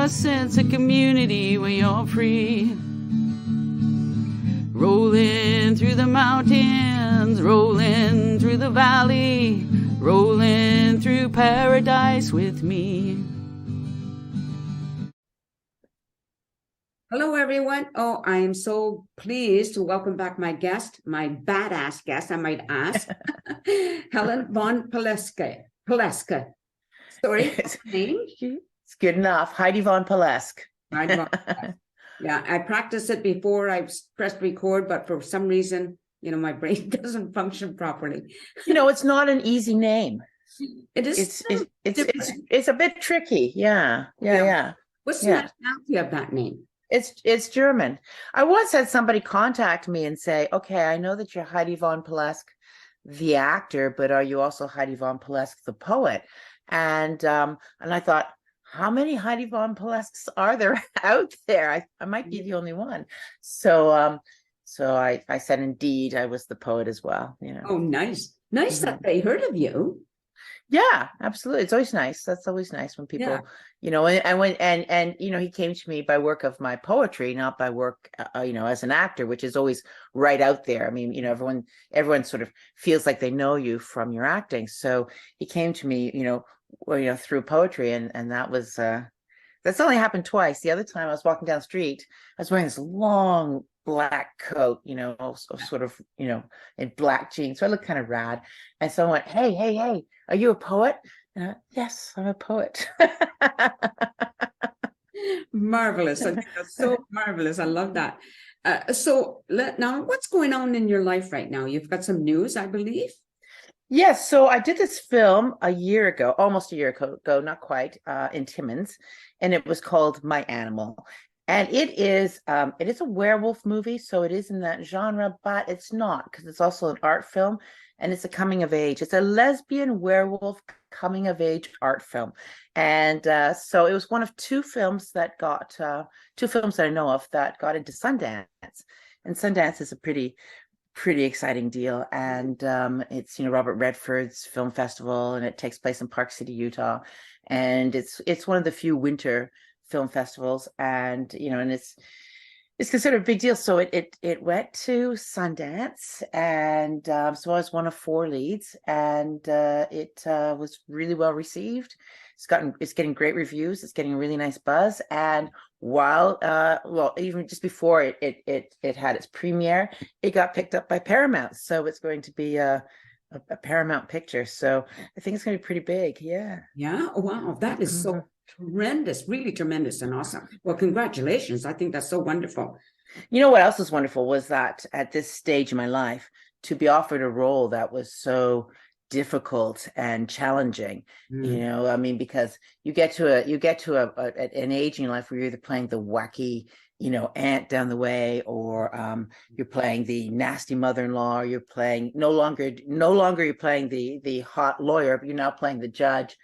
a sense of community when you're free. Rolling through the mountains, rolling through the valley, rolling through paradise with me. Hello, everyone. Oh, I am so pleased to welcome back my guest, my badass guest, I might ask, Helen von Palleske. Sorry, name? It's good enough. Heidi von Palleske. Heidi von Palleske. Yeah, I practiced it before I pressed record, but for some reason, my brain doesn't function properly. It's not an easy name. It is. It's a bit tricky. Yeah. What's the nationality of that name? It's German. I once had somebody contact me and say, okay, I know that you're Heidi von Palleske, the actor, but are you also Heidi von Palleske, the poet? And I thought, how many Heidi von Palleskes are there out there? I might be the only one. So I said, indeed, I was the poet as well. Oh, nice. Nice that they heard of you. Yeah, absolutely. It's always nice. That's always nice when people, and he came to me by work of my poetry, not by work, as an actor, which is always right out there. I mean, everyone sort of feels like they know you from your acting. So he came to me, through poetry, and that was that's only happened twice. The other time I was walking down the street, I was wearing this long black coat, sort of, in black jeans. So I looked kind of rad. And someone went, hey, are you a poet? And yes, I'm a poet. Marvelous. I think that's so marvelous. I love that. So now what's going on in your life right now? You've got some news, I believe. Yes. So I did this film almost a year ago, not quite, in Timmins, and it was called My Animal. And it is a werewolf movie, so it is in that genre, but it's not, because it's also an art film, and it's a coming of age. It's a lesbian werewolf coming of age art film, and so it was one of two films that I know of that got into Sundance, and Sundance is a pretty exciting deal, and it's Robert Redford's film festival, and it takes place in Park City, Utah, and it's one of the few winter film festivals, and and it's considered a big deal. So it went to Sundance, and so I was one of four leads, and it was really well received. It's getting great reviews. It's getting a really nice buzz, and while even just before it had its premiere, it got picked up by Paramount, so it's going to be a Paramount picture. So I think it's going to be pretty big. Yeah. Wow, that is so tremendous, really tremendous and awesome. Well, congratulations. I think that's so wonderful. What else was wonderful was that at this stage in my life, to be offered a role that was so difficult and challenging, because you get to an age in your life where you're either playing the wacky aunt down the way, or you're playing the nasty mother-in-law, or you're playing no longer you're playing the hot lawyer, but you're now playing the judge.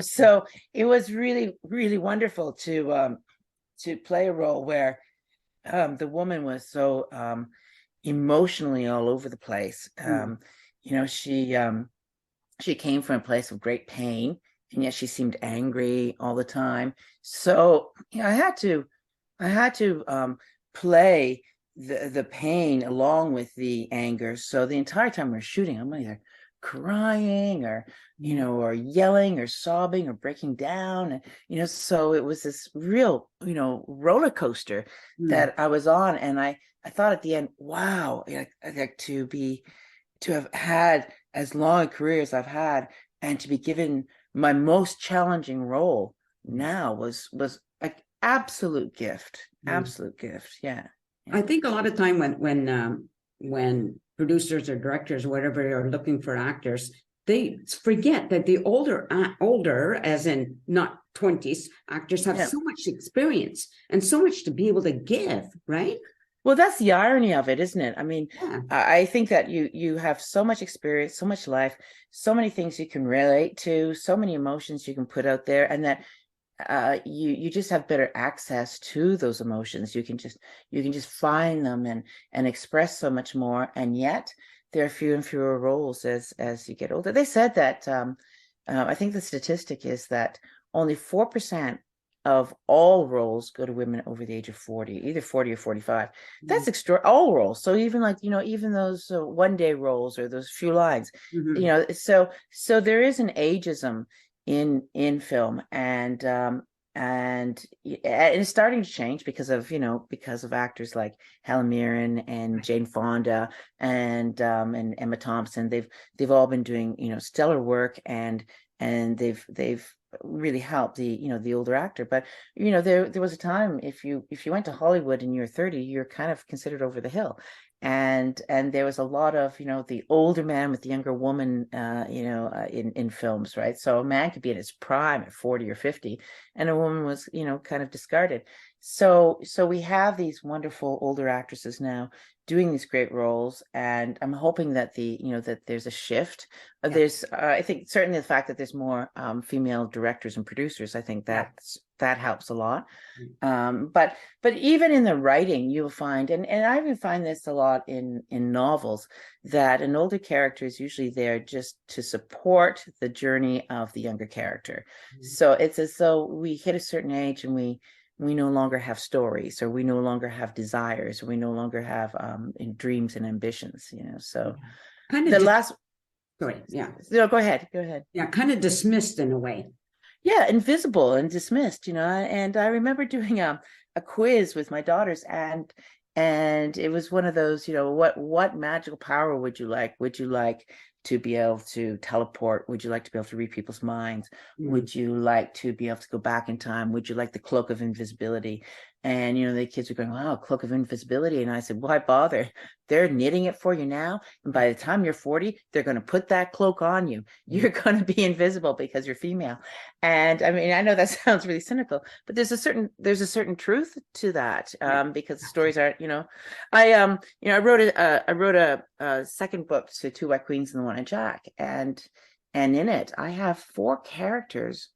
So it was really, really wonderful to play a role where the woman was so emotionally all over the place. She came from a place of great pain, and yet she seemed angry all the time. So I had to play the pain along with the anger. So the entire time we were shooting, I'm either crying or or yelling or sobbing or breaking down, and so it was this real roller coaster that I was on. And I thought at the end, wow, like to have had as long a career as I've had, and to be given my most challenging role now was like absolute gift. Yeah. I think a lot of time when producers or directors or whatever are looking for actors, they forget that the older, as in not 20s actors, have so much experience and so much to be able to give, right? Well, that's the irony of it, isn't it? I mean, I think that you have so much experience, so much life, so many things you can relate to, so many emotions you can put out there, and that you just have better access to those emotions. You can just find them and express so much more. And yet there are fewer and fewer roles as you get older. They said that I think the statistic is that only 4% of all roles go to women over the age of 40, either 40 or 45. That's Mhm. extra all roles. So even like, even those one day roles or those few lines, Mhm. so there is an ageism in film, and it's starting to change because of actors like Helen Mirren and Jane Fonda and Emma Thompson. They've all been doing stellar work, and they've really helped the older actor. But there was a time, if you went to Hollywood and you're 30, you're kind of considered over the hill. And there was a lot of the older man with the younger woman in films, right? So a man could be in his prime at 40 or 50, and a woman was kind of discarded. So we have these wonderful older actresses now doing these great roles, and I'm hoping that that there's a shift. Yeah. There's I think certainly the fact that there's more female directors and producers, I think Yeah. that helps a lot. But even in the writing, you'll find, and I even find this a lot in novels, that an older character is usually there just to support the journey of the younger character. Mhm. So it's as though we hit a certain age and we no longer have stories, or we no longer have desires, or we no longer have dreams and ambitions. So Kind the of last. sorry, yeah. No, go ahead. Yeah, kind of dismissed in a way. Yeah, invisible and dismissed, and I remember doing a quiz with my daughters, and it was one of those, what magical power would you like? Would you like to be able to teleport? Would you like to be able to read people's minds? Would you like to be able to go back in time? Would you like the cloak of invisibility? And the kids were going, wow, cloak of invisibility. And I said, why bother? They're knitting it for you now, and by the time you're 40, they're going to put that cloak on you. You're going to be invisible because you're female. And I mean, I know that sounds really cynical, but there's a certain truth to that, because stories aren't, I wrote a second book to Two White Queens and the One Eyed Jack, and in it I have 4 characters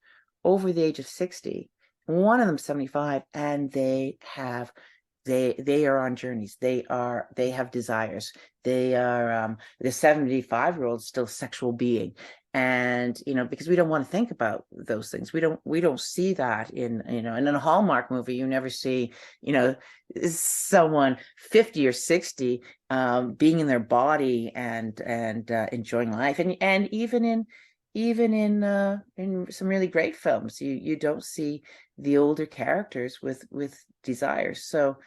over the age of 60, one of them 75, and they are on journeys. They have desires. They are the 75-year-old still a sexual being. And because we don't want to think about those things. We don't see that in a Hallmark movie. You never see someone 50 or 60 being in their body and enjoying life. And even in some really great films, you don't see the older characters with desires. So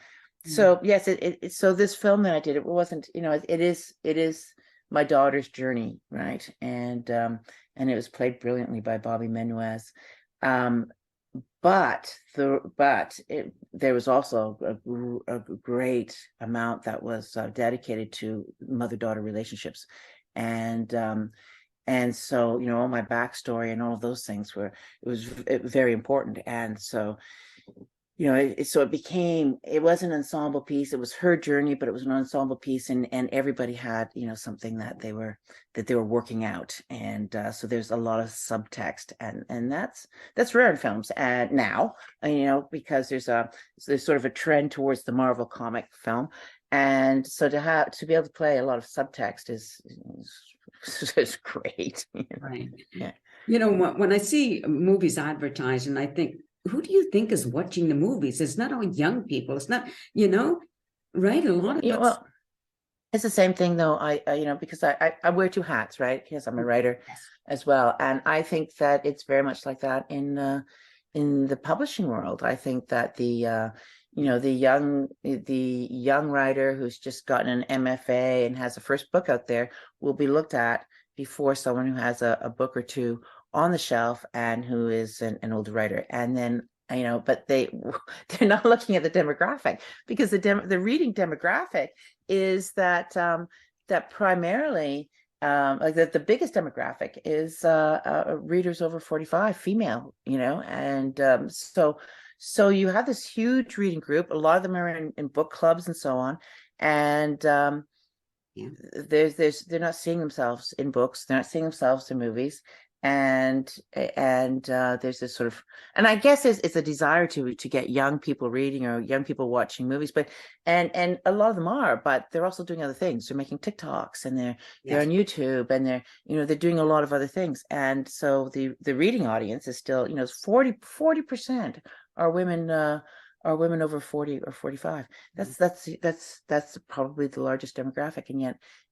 yes, so this film that I did, it wasn't, it is my daughter's journey, right? And it was played brilliantly by Bobby Menuez. But there was also a great amount that was dedicated to mother-daughter relationships, and so all my backstory and all of those things was very important. And so it was an ensemble piece. It was her journey, but it was an ensemble piece, and everybody had something that they were working out. And so there's a lot of subtext, and that's rare in films and now, because there's sort of a trend towards the Marvel comic film. And so to be able to play a lot of subtext is great. Right. Yeah. When I see movies advertised, and I think, who do you think is watching the movies? It's not all young people. It's not, right? A lot of us. Well, it's the same thing though. Because I wear 2 hats, right? Because I'm a writer as well. And I think that it's very much like that in the publishing world. I think that the young writer who's just gotten an MFA and has a first book out there will be looked at before someone who has a book or 2 on the shelf and who is an older writer. And then but they're not looking at the demographic, because the reading demographic is that primarily like the biggest demographic is readers over 45, female, and so you have this huge reading group. A lot of them are in book clubs and so on, and they're not seeing themselves in books. They're not seeing themselves in movies. And there's this sort of, and I guess it's a desire to get young people reading or young people watching movies, but and a lot of them are, but they're also doing other things. They're making TikToks, and they're on YouTube, and they're doing a lot of other things. And so the reading audience is still 40% are women over 40 or 45. That's probably the largest demographic,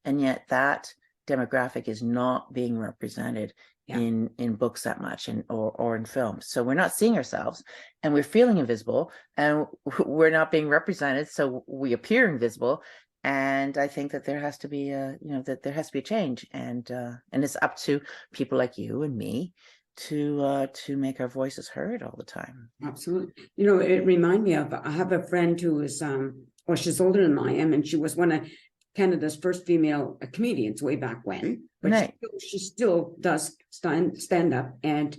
and yet that demographic is not being represented in books that much, or in films. So we're not seeing ourselves, and we're feeling invisible, and we're not being represented, so we appear invisible. And I think that there has to be a change, and it's up to people like you and me to make our voices heard all the time. Absolutely. It reminded me of, I have a friend who is well, she's older than I am, and she was one of Canada's first female comedians way back when, but Right. she still does stand up, and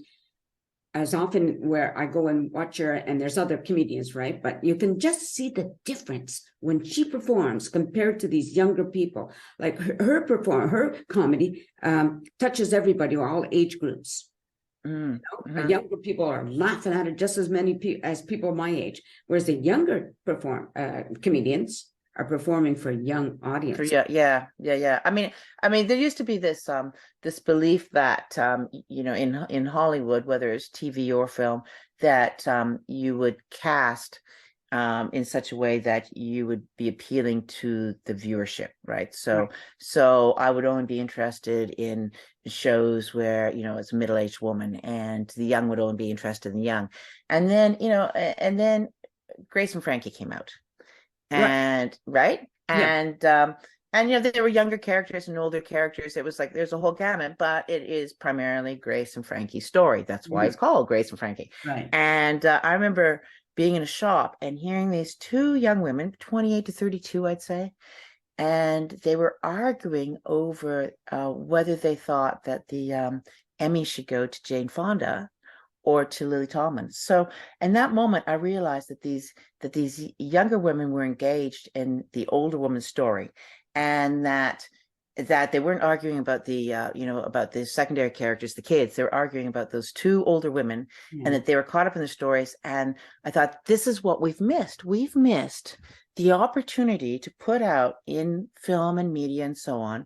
as often where I go and watch her, and there's other comedians, right? But you can just see the difference when she performs compared to these younger people. Like her comedy touches everybody, all age groups. Younger people are laughing at it just as many as people my age, whereas the younger comedians are performing for a young audience. Yeah. I mean, there used to be this belief that in Hollywood, whether it's TV or film, that you would cast in such a way that you would be appealing to the viewership, right? So I would only be interested in shows where it's a middle-aged woman, and the young would only be interested in the young. And then Grace and Frankie came out. And right. And there were younger characters and older characters. It was like there's a whole gamut, but it is primarily Grace and Frankie's story. That's why it's called Grace and Frankie. Right. And I remember being in a shop and hearing these two young women, 28 to 32, I'd say, and they were arguing over whether they thought that the Emmy should go to Jane Fonda or to Lily Tomlin. So in that moment, I realized that these younger women were engaged in the older woman's story, and that they weren't arguing about about the secondary characters, the kids. They were arguing about those two older women, and that they were caught up in the stories. And I thought, this is what we've missed. We've missed the opportunity to put out in film and media and so on,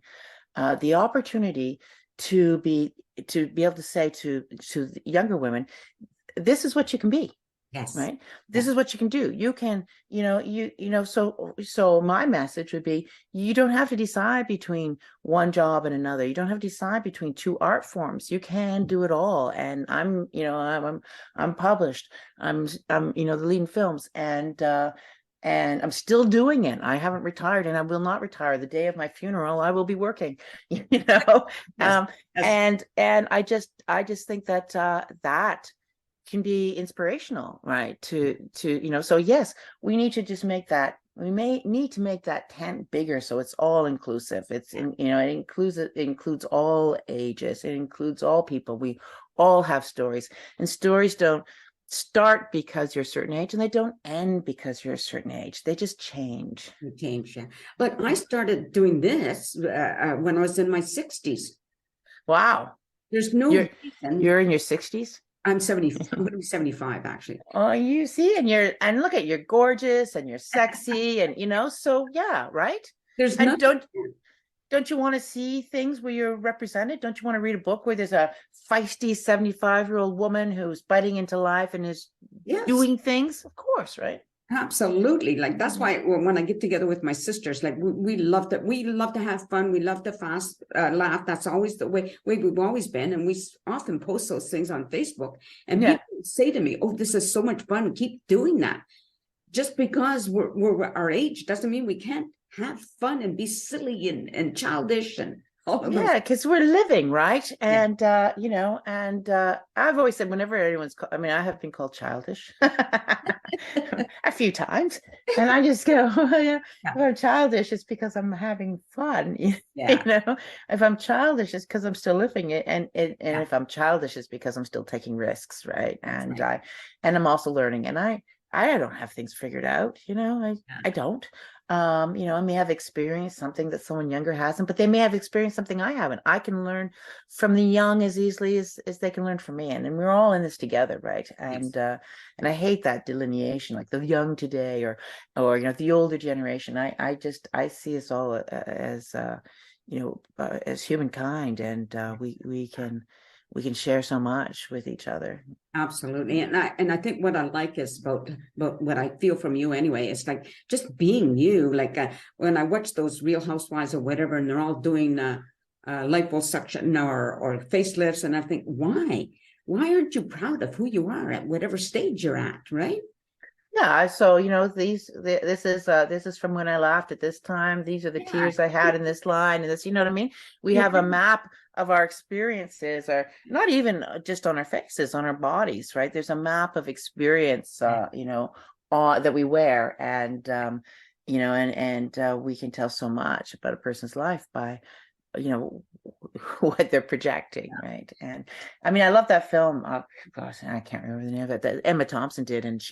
the opportunity to be able to say to younger women, this is what you can be. Yes. Right. This is what you can do. You can, so my message would be, you don't have to decide between one job and another. You don't have to decide between two art forms. You can do it all. And I'm published. I'm the lead in films, and I'm still doing it. I haven't retired, and I will not retire. The day of my funeral, I will be working, Yes. And I just think that that can be inspirational, right? So yes, we need to just make that, we may need to make that tent bigger, so it's all inclusive. It includes all ages. It includes all people. We all have stories, and stories don't start because you're a certain age, and they don't end because you're a certain age. They just change. Yeah. But I started doing this when I was in my 60s. Wow. There's no reason. You're in your 60s? I'm 70. I'm going to be 75, actually. Oh, you see, and look at, you're gorgeous and you're sexy, and so yeah, right? There's and don't you want to see things where you're represented? Don't you want to read a book where there's a feisty 75-year-old woman who's biting into life and is doing things? Of course, right? Absolutely. Like, that's why when I get together with my sisters, like we love to have fun. We love to laugh. That's always the way we've always been. And we often post those things on Facebook, and people say to me, "Oh, this is so much fun. Keep doing that." Just because we're our age doesn't mean we can't have fun and be silly and childish and all of those. Yeah, because we're living, right? And I've always said, whenever anyone's I have been called childish a few times, and I just go, if I'm childish, it's because I'm having fun. If I'm childish, it's because I'm still living it, and if I'm childish, it's because I'm still taking risks, right? And I'm also learning, and I don't have things figured out, I don't. I may have experienced something that someone younger hasn't, but they may have experienced something I haven't. I can learn from the young as easily as they can learn from me, and we're all in this together, right? And I hate that delineation, like the young today or the older generation. I see us all as humankind, and we we can share so much with each other. Absolutely. And I think what I like is about what I feel from you anyway, is like just being you. Like when I watch those Real Housewives or whatever, and they're all doing liposuction or facelifts, and I think, why? Why aren't you proud of who you are at whatever stage you're at, right? Yeah, so this is from when I laughed at this time. These are the tears I had in this line, and this, you know what I mean? We have a map of our experiences, or not even just on our faces, on our bodies, right? There's a map of experience, that we wear, and we can tell so much about a person's life by what they're projecting, right? And I mean, I love that film. Gosh, I can't remember the name of it, that Emma Thompson did, and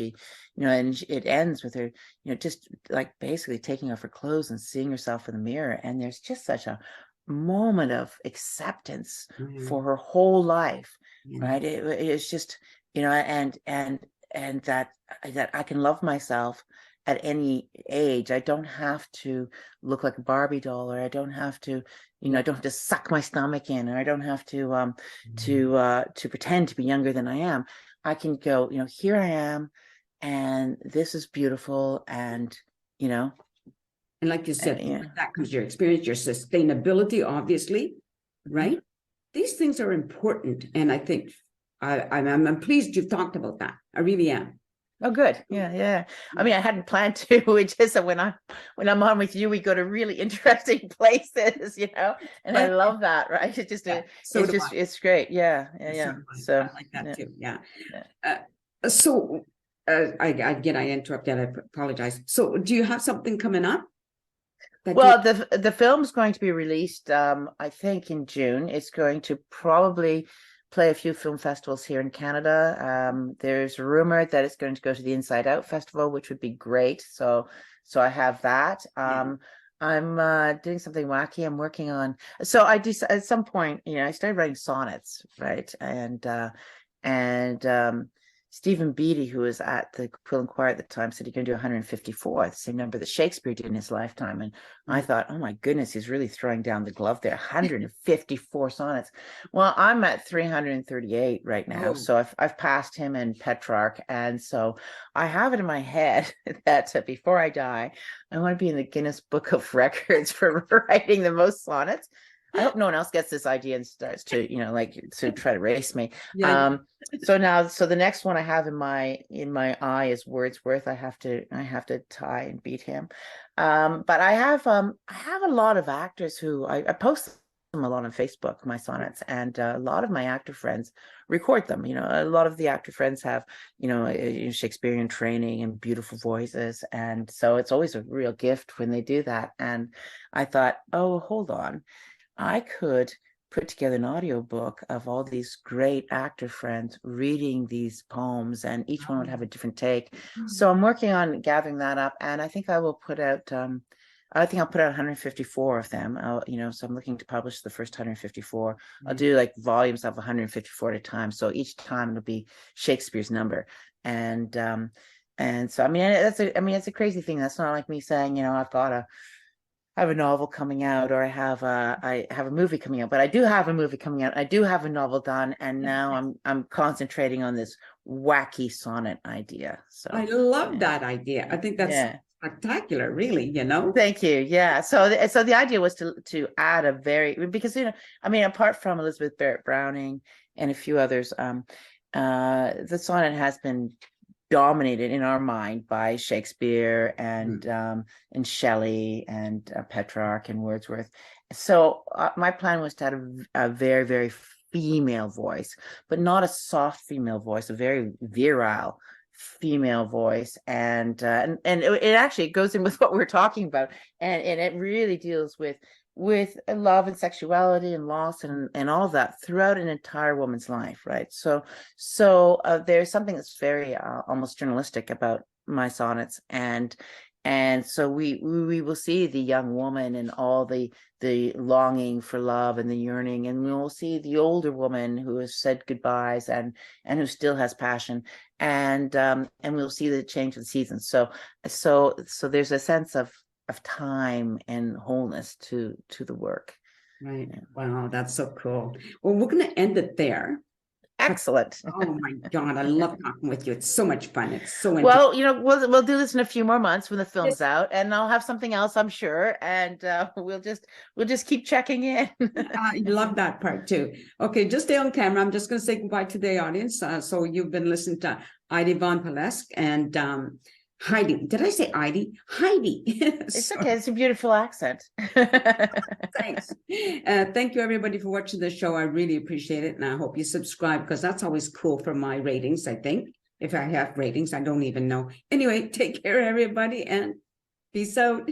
it ends with her, just like basically taking off her clothes and seeing herself in the mirror, and there's just such a moment of acceptance for her whole life, right? It's just, and that I can love myself at any age. I don't have to look like a Barbie doll, or I don't have to, I don't have to suck my stomach in, or I don't have to to pretend to be younger than I am. I can go, here I am, and this is beautiful, and and like you said, that comes your experience, your sustainability, obviously, right? These things are important, and I think I'm pleased you've talked about that. I really am. Oh, good. Yeah. I mean, I hadn't planned to. We just when I'm on with you, we go to really interesting places, and I love that, right? It's just it's great. Yeah. So I like that too. Yeah. So again, I interrupted. I apologize. So, do you have something coming up? Well, the film's going to be released, I think, in June. It's going to probably play a few film festivals here in Canada. There's a rumor that it's going to go to the Inside Out Festival, which would be great. So I have that. I'm doing something wacky. I'm working on. So I do at some point, I started writing sonnets, right? And Stephen Beatty, who was at the Quill and Choir at the time, said he can do 154, the same number that Shakespeare did in his lifetime. And I thought, oh my goodness, he's really throwing down the glove there. 154 sonnets. Well, I'm at 338 right now. So I've passed him and Petrarch. And so I have it in my head that before I die, I want to be in the Guinness Book of Records for writing the most sonnets. I hope no one else gets this idea and starts to, to try to race me. So the next one I have in my eye is Wordsworth. I have to tie and beat him. But I have a lot of actors who I post them a lot on Facebook, my sonnets, and a lot of my actor friends record them. A lot of the actor friends have, Shakespearean training and beautiful voices. And so it's always a real gift when they do that. And I thought, oh, hold on. I could put together an audiobook of all these great actor friends reading these poems, and each one would have a different take. So I'm working on gathering that up, and I think I will put out, I'll put out 154 of them. So I'm looking to publish the first 154. I'll do like volumes of 154 at a time. So each time it'll be Shakespeare's number. And so, I mean, it's a crazy thing. That's not like me saying, I have a novel coming out, or I have a movie coming out, but I do have a movie coming out. I do have a novel done, and now I'm concentrating on this wacky sonnet idea. So I love that idea. I think that's spectacular, really. Thank you. Yeah. So the idea was to add because apart from Elizabeth Barrett Browning and a few others, the sonnet has been dominated in our mind by Shakespeare and Shelley and Petrarch and Wordsworth. So my plan was to have a very, very female voice, but not a soft female voice, a very virile female voice. And it actually goes in with what we're talking about, and it really deals with love and sexuality and loss and all of that throughout an entire woman's life, right? So there's something that's very almost journalistic about my sonnets, and so we will see the young woman and all the longing for love and the yearning, and we will see the older woman who has said goodbyes and who still has passion, and we'll see the change of the seasons. So there's a sense of time and wholeness to the work. Right. Wow, that's so cool. Well, we're going to end it there. Excellent. Oh my God, I love talking with you. It's so much fun. It's so interesting. Well, we'll do this in a few more months when the film's out, and I'll have something else, I'm sure, and we'll just keep checking in. I love that part too. Okay, just stay on camera. I'm just going to say goodbye to the audience. So you've been listening to Heidi von Palleske and Heidi. Did I say Heidi? Heidi. It's okay. It's a beautiful accent. Thanks. Thank you, everybody, for watching the show. I really appreciate it. And I hope you subscribe because that's always cool for my ratings, I think. If I have ratings, I don't even know. Anyway, take care, everybody, and peace out.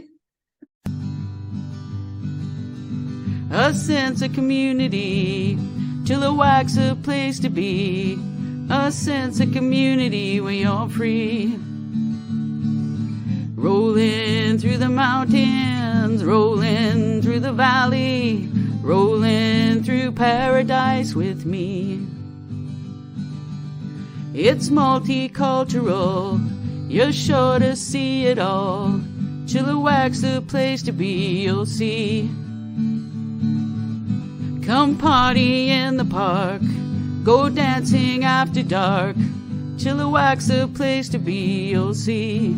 A sense of community, Chilliwack's a place to be. A sense of community when you're free. Rolling through the mountains, rolling through the valley, rolling through paradise with me. It's multicultural, you're sure to see it all. Chilliwack's the place to be, you'll see. Come party in the park, go dancing after dark. Chilliwack's the place to be, you'll see.